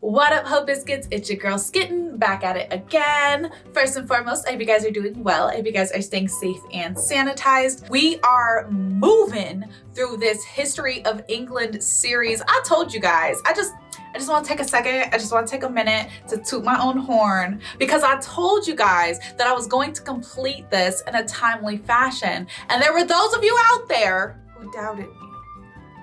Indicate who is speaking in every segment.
Speaker 1: What up, Ho Biscuits? It's your girl Skitten, back at it again. First and foremost, I hope you guys are doing well. I hope you guys are staying safe and sanitized. We are moving through this History of England series. I told you guys, I just want to take a second. I just want to take a minute to toot my own horn because I told you guys that I was going to complete this in a timely fashion. And there were those of you out there who doubted me.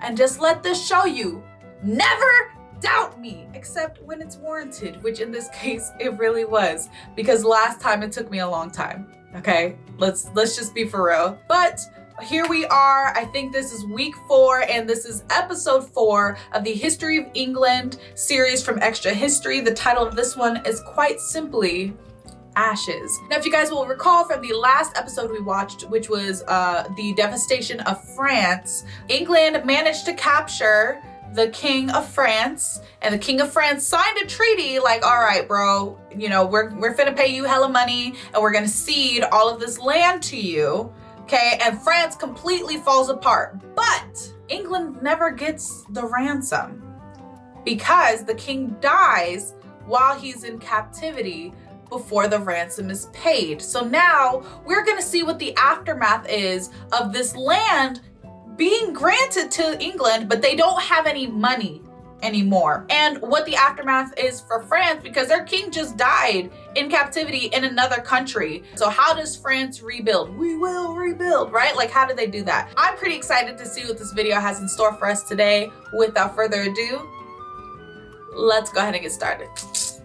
Speaker 1: And just let this show you, never doubt me, except when it's warranted, which in this case, it really was, because last time it took me a long time. Okay, let's just be for real. But here we are. I think this is week 4 and this is episode 4 of the History of England series from Extra History. The title of this one is quite simply Ashes. Now, if you guys will recall from the last episode we watched, which was the devastation of France, England managed to capture the King of France, and the King of France signed a treaty like, all right, bro, you know, we're finna pay you hella money and we're gonna cede all of this land to you, okay? And France completely falls apart. But England never gets the ransom because the king dies while he's in captivity before the ransom is paid. So now we're gonna see what the aftermath is of this land being granted to England, but they don't have any money anymore. And what the aftermath is for France, because their king just died in captivity in another country. So how does France rebuild? We will rebuild, right? Like, how do they do that? I'm pretty excited to see what this video has in store for us today. Without further ado, let's go ahead and get started.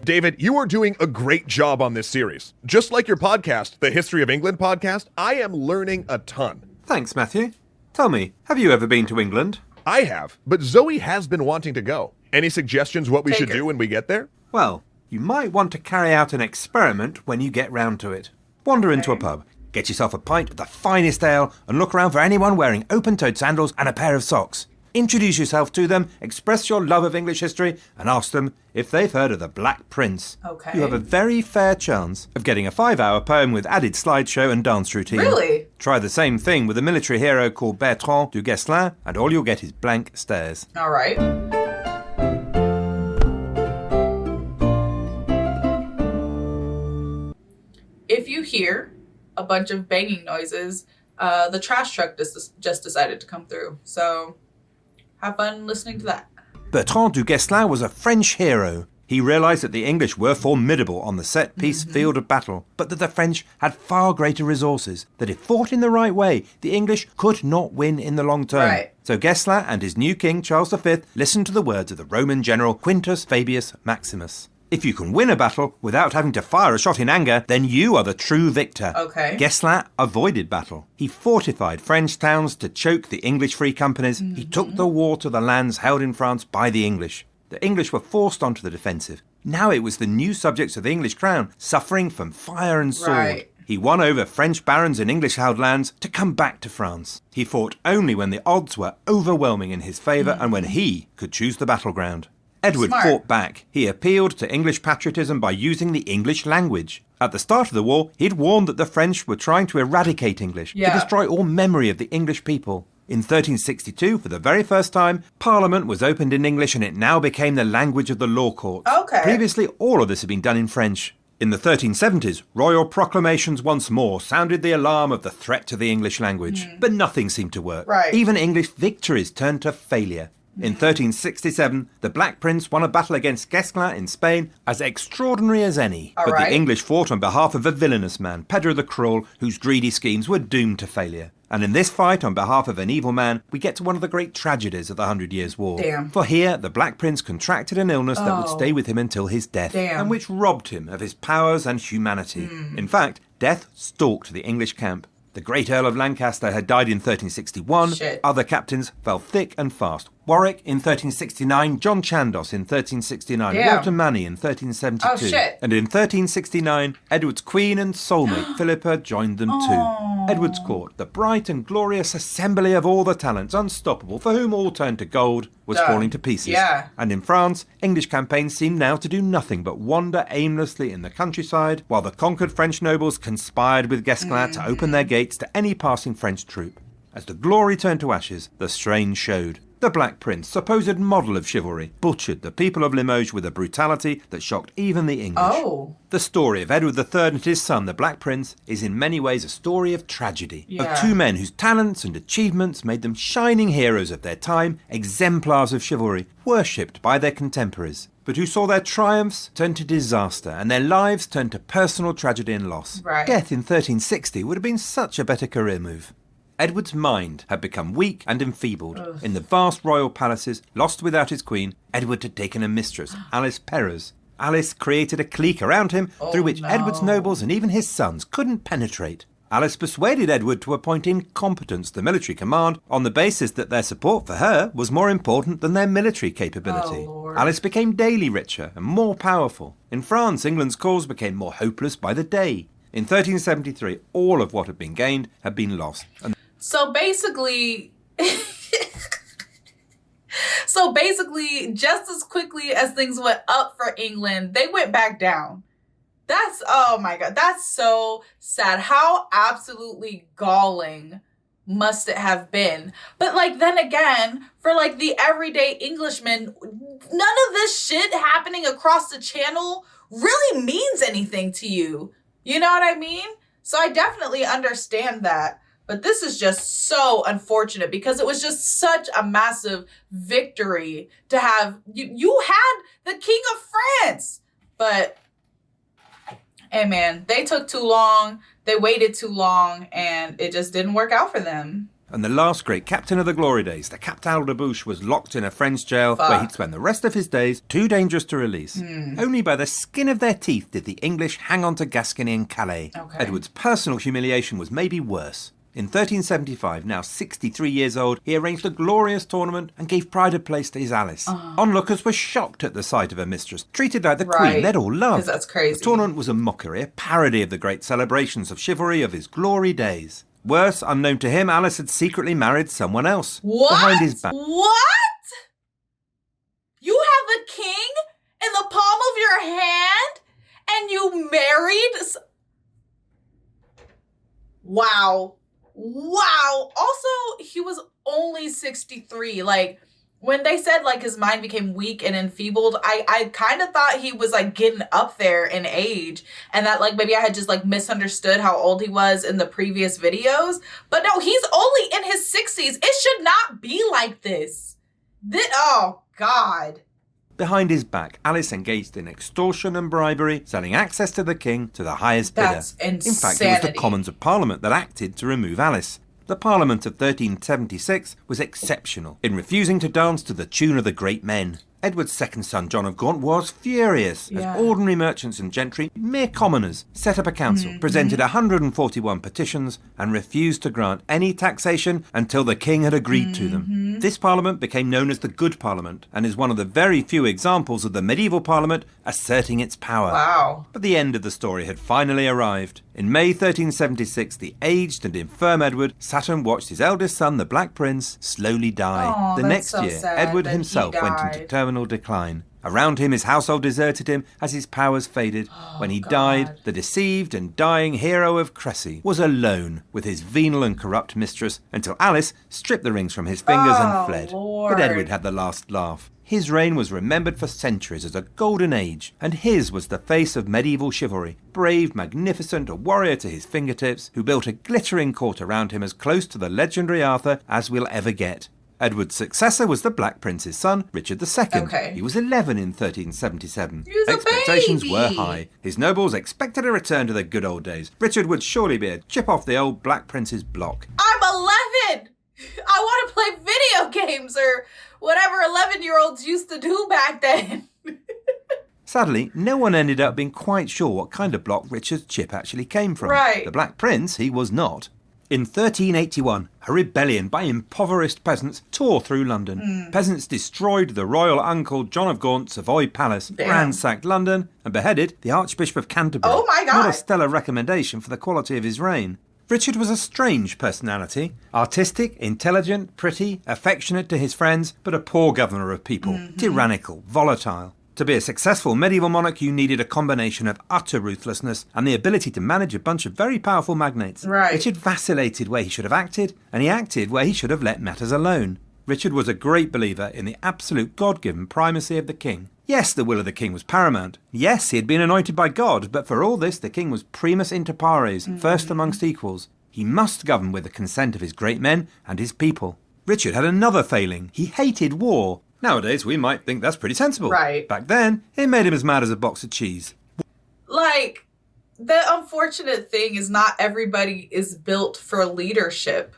Speaker 2: David, you are doing a great job on this series. Just like your podcast, the History of England podcast, I am learning a ton.
Speaker 3: Thanks, Matthew. Tell me, have you ever been to England?
Speaker 2: I have, but Zoe has been wanting to go. Any suggestions what we should do when we get there?
Speaker 3: Well, you might want to carry out an experiment when you get round to it. Wander into a pub, get yourself a pint of the finest ale, and look around for anyone wearing open-toed sandals and a pair of socks. Introduce yourself to them, express your love of English history, and ask them if they've heard of the Black Prince.
Speaker 1: Okay.
Speaker 3: You have a very fair chance of getting a 5-hour poem with added slideshow and dance routine.
Speaker 1: Really?
Speaker 3: Try the same thing with a military hero called Bertrand du Guesclin, and all you'll get is blank stares.
Speaker 1: All right. If you hear a bunch of banging noises, the trash truck just decided to come through. So have fun listening to that.
Speaker 3: Bertrand du Guesclin was a French hero. He realised that the English were formidable on the set-piece field of battle, but that the French had far greater resources, that if fought in the right way, the English could not win in the long term.
Speaker 1: Right.
Speaker 3: So Guesclin and his new king, Charles V, listened to the words of the Roman general Quintus Fabius Maximus. If you can win a battle without having to fire a shot in anger, then you are the true victor.
Speaker 1: Okay.
Speaker 3: Guesclin avoided battle. He fortified French towns to choke the English free companies. He took the war to the lands held in France by the English. The English were forced onto the defensive. Now it was the new subjects of the English crown suffering from fire and sword.
Speaker 1: Right.
Speaker 3: He won over French barons in English-held lands to come back to France. He fought only when the odds were overwhelming in his favour and when he could choose the battleground. Edward fought back. He appealed to English patriotism by using the English language. At the start of the war, he'd warned that the French were trying to eradicate English, to destroy all memory of the English people. In 1362, for the very first time, Parliament was opened in English and it now became the language of the law courts.
Speaker 1: Okay.
Speaker 3: Previously, all of this had been done in French. In the 1370s, royal proclamations once more sounded the alarm of the threat to the English language. But nothing seemed to work.
Speaker 1: Right.
Speaker 3: Even English victories turned to failure. In 1367, the Black Prince won a battle against Guesclin in Spain as extraordinary as any. But the English fought on behalf of a villainous man, Pedro the Cruel, whose greedy schemes were doomed to failure. And in this fight on behalf of an evil man, we get to one of the great tragedies of the 100 Years' War.
Speaker 1: Damn.
Speaker 3: For here, the Black Prince contracted an illness that would stay with him until his death, and which robbed him of his powers and humanity. In fact, death stalked the English camp. The great Earl of Lancaster had died in 1361. Other captains fell thick and fast. Warwick in 1369, John Chandos in 1369, Walter Manny in 1372. And in 1369, Edward's queen and soulmate, Philippa, joined them too. Edward's court, the bright and glorious assembly of all the talents, unstoppable, for whom all turned to gold, was falling to pieces. And in France, English campaigns seemed now to do nothing but wander aimlessly in the countryside, while the conquered French nobles conspired with Guesclin to open their gates to any passing French troop. As the glory turned to ashes, the strain showed. The Black Prince, supposed model of chivalry, butchered the people of Limoges with a brutality that shocked even the English.
Speaker 1: Oh.
Speaker 3: The story of Edward III and his son, the Black Prince, is in many ways a story of tragedy.
Speaker 1: Yeah.
Speaker 3: Of two men whose talents and achievements made them shining heroes of their time, exemplars of chivalry, worshipped by their contemporaries, but who saw their triumphs turn to disaster and their lives turn to personal tragedy and loss.
Speaker 1: Right.
Speaker 3: Death in 1360 would have been such a better career move. Edward's mind had become weak and enfeebled.
Speaker 1: Ugh.
Speaker 3: In the vast royal palaces, lost without his queen, Edward had taken a mistress, Alice Perrers. Alice created a clique around him through which Edward's nobles and even his sons couldn't penetrate. Alice persuaded Edward to appoint incompetents to military command on the basis that their support for her was more important than their military capability. Alice became daily richer and more powerful. In France, England's cause became more hopeless by the day. In 1373, all of what had been gained had been lost.
Speaker 1: So basically, just as quickly as things went up for England, they went back down. Oh my God, that's so sad. How absolutely galling must it have been? But like, then again, for like the everyday Englishman, none of this shit happening across the channel really means anything to you. You know what I mean? So I definitely understand that. But this is just so unfortunate because it was just such a massive victory to have. You had the King of France. But, hey man, they took too long. They waited too long. And it just didn't work out for them.
Speaker 3: And the last great captain of the glory days, the Captal de Buch, was locked in a French jail where he'd spend the rest of his days too dangerous to release. Only by the skin of their teeth did the English hang on to Gascony and Calais.
Speaker 1: Okay.
Speaker 3: Edward's personal humiliation was maybe worse. In 1375, now 63 years old, he arranged a glorious tournament and gave pride of place to his Alice. Onlookers were shocked at the sight of a mistress, treated like the queen they'd all loved.
Speaker 1: That's crazy.
Speaker 3: The tournament was a mockery, a parody of the great celebrations of chivalry of his glory days. Worse, unknown to him, Alice had secretly married someone else.
Speaker 1: What?
Speaker 3: Behind his back.
Speaker 1: What? You have the king in the palm of your hand and you married? Wow. Wow. Also, he was only 63. Like, when they said, like, his mind became weak and enfeebled, I kind of thought he was, like, getting up there in age. And that, like, maybe I had just, like, misunderstood how old he was in the previous videos. But no, he's only in his 60s. It should not be like this. Oh, God.
Speaker 3: Behind his back, Alice engaged in extortion and bribery, selling access to the king to the highest bidder.
Speaker 1: That's insanity.
Speaker 3: In fact, it was the Commons of Parliament that acted to remove Alice. The Parliament of 1376 was exceptional in refusing to dance to the tune of the great men. Edward's second son, John of Gaunt, was furious as ordinary merchants and gentry, mere commoners, set up a council, presented 141 petitions and refused to grant any taxation until the king had agreed to them. This parliament became known as the Good Parliament and is one of the very few examples of the medieval parliament asserting its power.
Speaker 1: Wow.
Speaker 3: But the end of the story had finally arrived. In May 1376, the aged and infirm Edward sat and watched his eldest son, the Black Prince, slowly die. The next year, Edward himself went into terminal decline. Around him, his household deserted him as his powers faded. When he died, the deceived and dying hero of Cressy was alone with his venal and corrupt mistress until Alice stripped the rings from his fingers and fled.
Speaker 1: Lord.
Speaker 3: But Edward had the last laugh. His reign was remembered for centuries as a golden age, and his was the face of medieval chivalry. Brave, magnificent, a warrior to his fingertips, who built a glittering court around him as close to the legendary Arthur as we'll ever get. Edward's successor was the Black Prince's son, Richard II.
Speaker 1: Okay.
Speaker 3: He was 11 in 1377.
Speaker 1: He was a
Speaker 3: Expectations
Speaker 1: baby.
Speaker 3: were high. His nobles expected a return to the good old days. Richard would surely be a chip off the old Black Prince's block.
Speaker 1: I'm 11! I want to play video games or whatever 11-year-olds used to do back then.
Speaker 3: Sadly, no one ended up being quite sure what kind of block Richard's chip actually came from.
Speaker 1: Right.
Speaker 3: The Black Prince, he was not. In 1381, a rebellion by impoverished peasants tore through London. Peasants destroyed the royal uncle John of Gaunt's Savoy Palace, ransacked London, and beheaded the Archbishop of Canterbury.
Speaker 1: Oh my God!
Speaker 3: Not a stellar recommendation for the quality of his reign. Richard was a strange personality. Artistic, intelligent, pretty, affectionate to his friends, but a poor governor of people. Tyrannical, volatile. To be a successful medieval monarch, you needed a combination of utter ruthlessness and the ability to manage a bunch of very powerful magnates.
Speaker 1: Right.
Speaker 3: Richard vacillated where he should have acted, and he acted where he should have let matters alone. Richard was a great believer in the absolute God-given primacy of the king. Yes, the will of the king was paramount. Yes, he had been anointed by God, but for all this, the king was primus inter pares, first amongst equals. He must govern with the consent of his great men and his people. Richard had another failing. He hated war. Nowadays, we might think that's pretty sensible.
Speaker 1: Right.
Speaker 3: Back then, it made him as mad as a box of cheese.
Speaker 1: Like, the unfortunate thing is not everybody is built for leadership.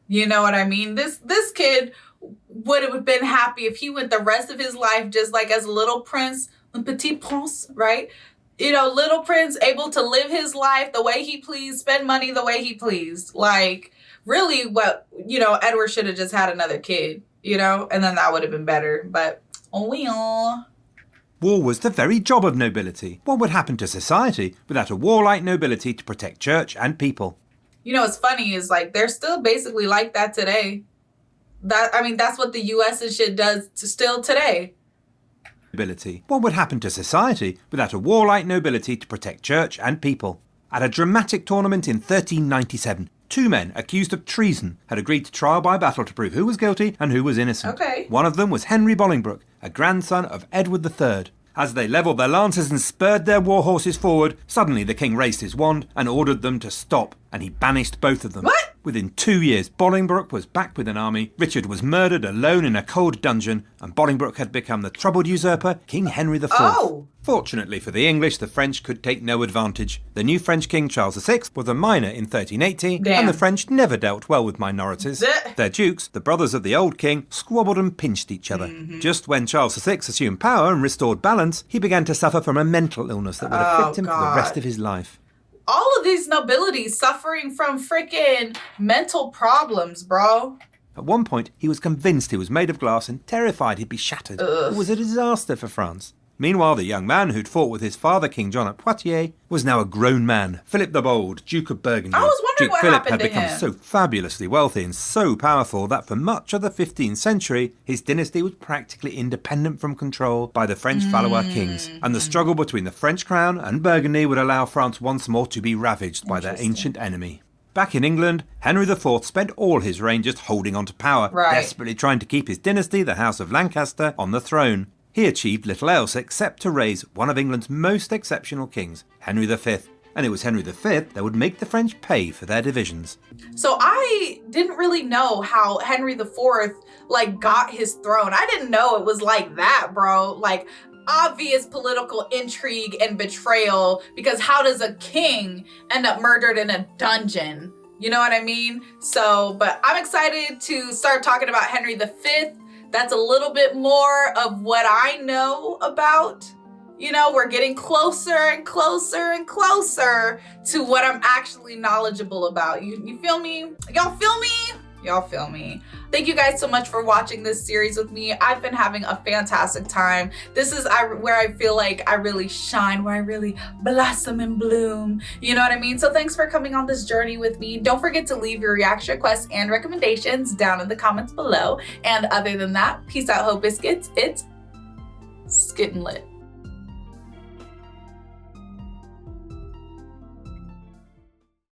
Speaker 1: You know what I mean? This kid would have been happy if he went the rest of his life just like as Little Prince, Le Petit Prince, right? You know, Little Prince able to live his life the way he pleased, spend money the way he pleased. Like, really what, you know, Edward should have just had another kid, you know? And then that would have been better. But, oh well.
Speaker 3: War was the very job of nobility. What would happen to society without a warlike nobility to protect church and people?
Speaker 1: You know, what's funny is, like, they're still basically like that today. That's what the U.S. and shit does still today.
Speaker 3: Nobility. What would happen to society without a warlike nobility to protect church and people? At a dramatic tournament in 1397, two men accused of treason had agreed to trial by battle to prove who was guilty and who was innocent.
Speaker 1: Okay.
Speaker 3: One of them was Henry Bolingbroke, a grandson of Edward III. As they levelled their lances and spurred their war horses forward, suddenly the king raised his wand and ordered them to stop, and he banished both of them.
Speaker 1: What?
Speaker 3: Within 2 years, Bolingbroke was back with an army, Richard was murdered alone in a cold dungeon, and Bolingbroke had become the troubled usurper, King Henry IV.
Speaker 1: Oh!
Speaker 3: Fortunately for the English, the French could take no advantage. The new French king, Charles VI, was a minor in 1380,
Speaker 1: Damn.
Speaker 3: and the French never dealt well with minorities. Their dukes, the brothers of the old king, squabbled and pinched each other. Just when Charles VI assumed power and restored balance, he began to suffer from a mental illness that would afflict him for the rest of his life.
Speaker 1: All of these nobilities suffering from freaking mental problems, bro.
Speaker 3: At one point, he was convinced he was made of glass and terrified he'd be shattered. It was a disaster for France. Meanwhile, the young man who'd fought with his father, King John at Poitiers, was now a grown man. Philip the Bold, Duke of Burgundy.
Speaker 1: I was wondering
Speaker 3: Duke
Speaker 1: what
Speaker 3: Philip
Speaker 1: happened
Speaker 3: had
Speaker 1: to
Speaker 3: become
Speaker 1: him.
Speaker 3: so fabulously wealthy and so powerful that for much of the 15th century, his dynasty was practically independent from control by the French Valois kings. And the struggle between the French crown and Burgundy would allow France once more to be ravaged by their ancient enemy. Back in England, Henry IV spent all his reign just holding on to power, desperately trying to keep his dynasty, the House of Lancaster, on the throne. He achieved little else except to raise one of England's most exceptional kings, Henry V. And it was Henry V that would make the French pay for their divisions.
Speaker 1: So I didn't really know how Henry IV, like, got his throne. I didn't know it was like that, bro. Like, obvious political intrigue and betrayal, because how does a king end up murdered in a dungeon? You know what I mean? So, but I'm excited to start talking about Henry V. That's a little bit more of what I know about. You know, we're getting closer and closer and closer to what I'm actually knowledgeable about. You feel me? Y'all feel me? Y'all feel me? Thank you guys so much for watching this series with me. I've been having a fantastic time. This is where I feel like I really shine, where I really blossom and bloom. You know what I mean? So thanks for coming on this journey with me. Don't forget to leave your reaction requests and recommendations down in the comments below. And other than that, peace out, Hope Biscuits. It's Skittin' Lit.